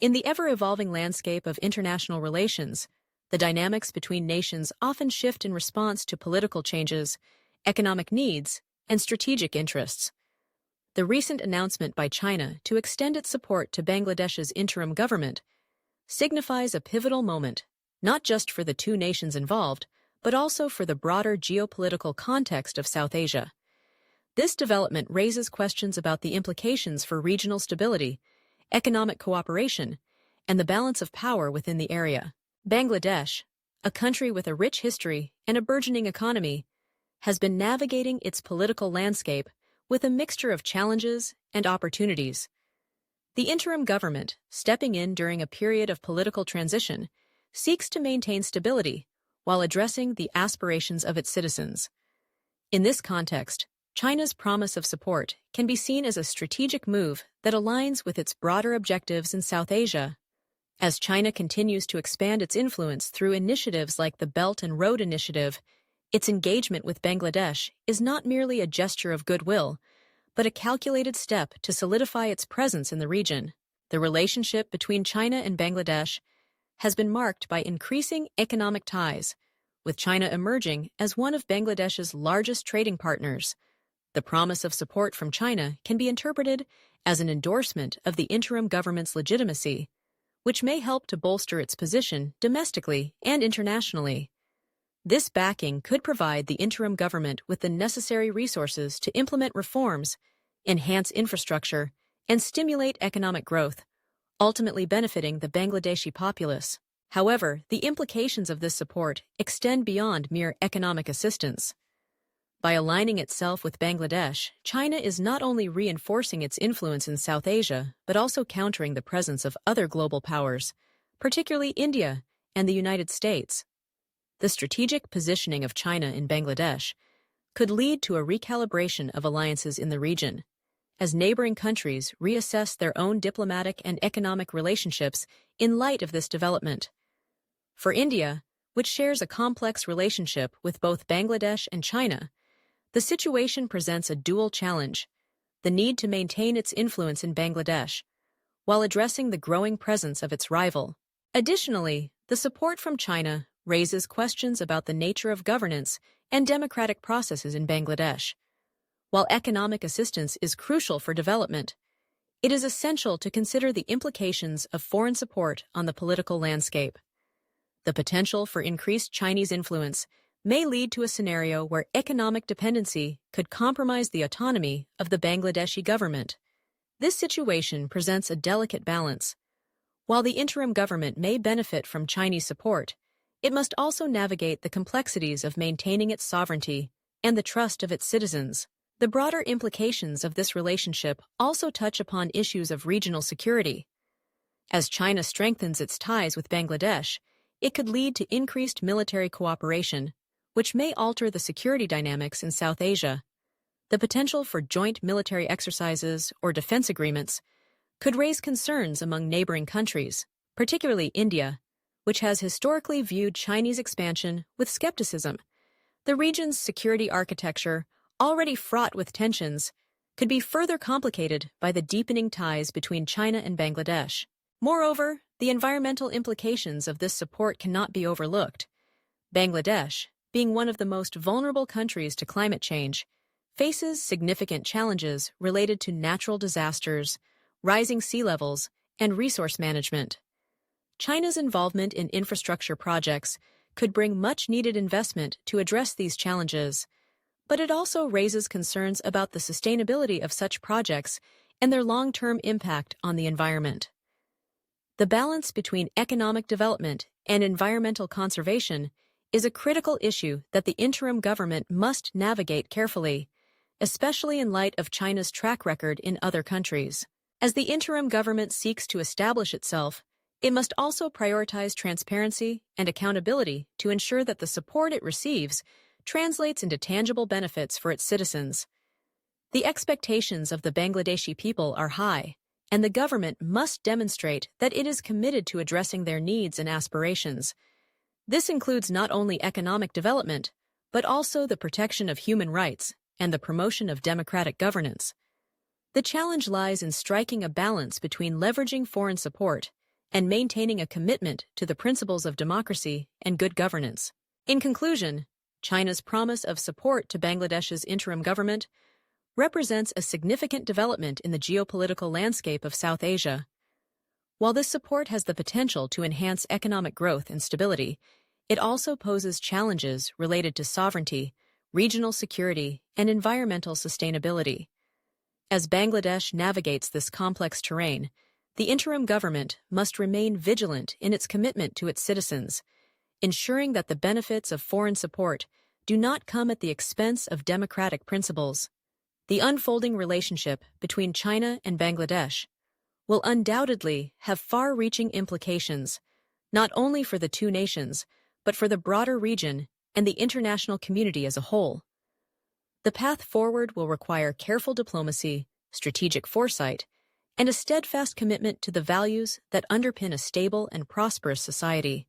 In the ever-evolving landscape of international relations, the dynamics between nations often shift in response to political changes, economic needs, and strategic interests. The recent announcement by China to extend its support to Bangladesh's interim government signifies a pivotal moment, not just for the two nations involved, but also for the broader geopolitical context of South Asia. This development raises questions about the implications for regional stability, economic cooperation, and the balance of power within the area. Bangladesh, a country with a rich history and a burgeoning economy, has been navigating its political landscape with a mixture of challenges and opportunities. The interim government, stepping in during a period of political transition, seeks to maintain stability while addressing the aspirations of its citizens. In this context, China's promise of support can be seen as a strategic move that aligns with its broader objectives in South Asia. As China continues to expand its influence through initiatives like the Belt and Road Initiative, its engagement with Bangladesh is not merely a gesture of goodwill, but a calculated step to solidify its presence in the region. The relationship between China and Bangladesh has been marked by increasing economic ties, with China emerging as one of Bangladesh's largest trading partners. The promise of support from China can be interpreted as an endorsement of the interim government's legitimacy, which may help to bolster its position domestically and internationally. This backing could provide the interim government with the necessary resources to implement reforms, enhance infrastructure, and stimulate economic growth, ultimately benefiting the Bangladeshi populace. However, the implications of this support extend beyond mere economic assistance. By aligning itself with Bangladesh, China is not only reinforcing its influence in South Asia, but also countering the presence of other global powers, particularly India and the United States. The strategic positioning of China in Bangladesh could lead to a recalibration of alliances in the region, as neighboring countries reassess their own diplomatic and economic relationships in light of this development. For India, which shares a complex relationship with both Bangladesh and China, the situation presents a dual challenge: the need to maintain its influence in Bangladesh, while addressing the growing presence of its rival. Additionally, the support from China raises questions about the nature of governance and democratic processes in Bangladesh. While economic assistance is crucial for development, it is essential to consider the implications of foreign support on the political landscape. The potential for increased Chinese influence may lead to a scenario where economic dependency could compromise the autonomy of the Bangladeshi government. This situation presents a delicate balance. While the interim government may benefit from Chinese support, it must also navigate the complexities of maintaining its sovereignty and the trust of its citizens. The broader implications of this relationship also touch upon issues of regional security. As China strengthens its ties with Bangladesh, it could lead to increased military cooperation, which may alter the security dynamics in South Asia. The potential for joint military exercises or defense agreements could raise concerns among neighboring countries, particularly India, which has historically viewed Chinese expansion with skepticism. The region's security architecture, already fraught with tensions, could be further complicated by the deepening ties between China and Bangladesh. Moreover, the environmental implications of this support cannot be overlooked. Bangladesh, being one of the most vulnerable countries to climate change, faces significant challenges related to natural disasters, rising sea levels, and resource management. China's involvement in infrastructure projects could bring much-needed investment to address these challenges, but it also raises concerns about the sustainability of such projects and their long-term impact on the environment. The balance between economic development and environmental conservation is a critical issue that the interim government must navigate carefully, especially in light of China's track record in other countries. As the interim government seeks to establish itself, it must also prioritize transparency and accountability to ensure that the support it receives translates into tangible benefits for its citizens. The expectations of the Bangladeshi people are high, and the government must demonstrate that it is committed to addressing their needs and aspirations. This includes not only economic development, but also the protection of human rights and the promotion of democratic governance. The challenge lies in striking a balance between leveraging foreign support and maintaining a commitment to the principles of democracy and good governance. In conclusion, China's promise of support to Bangladesh's interim government represents a significant development in the geopolitical landscape of South Asia. While this support has the potential to enhance economic growth and stability, it also poses challenges related to sovereignty, regional security, and environmental sustainability. As Bangladesh navigates this complex terrain, the interim government must remain vigilant in its commitment to its citizens, ensuring that the benefits of foreign support do not come at the expense of democratic principles. The unfolding relationship between China and Bangladesh will undoubtedly have far-reaching implications, not only for the two nations, but for the broader region and the international community as a whole. The path forward will require careful diplomacy, strategic foresight, and a steadfast commitment to the values that underpin a stable and prosperous society.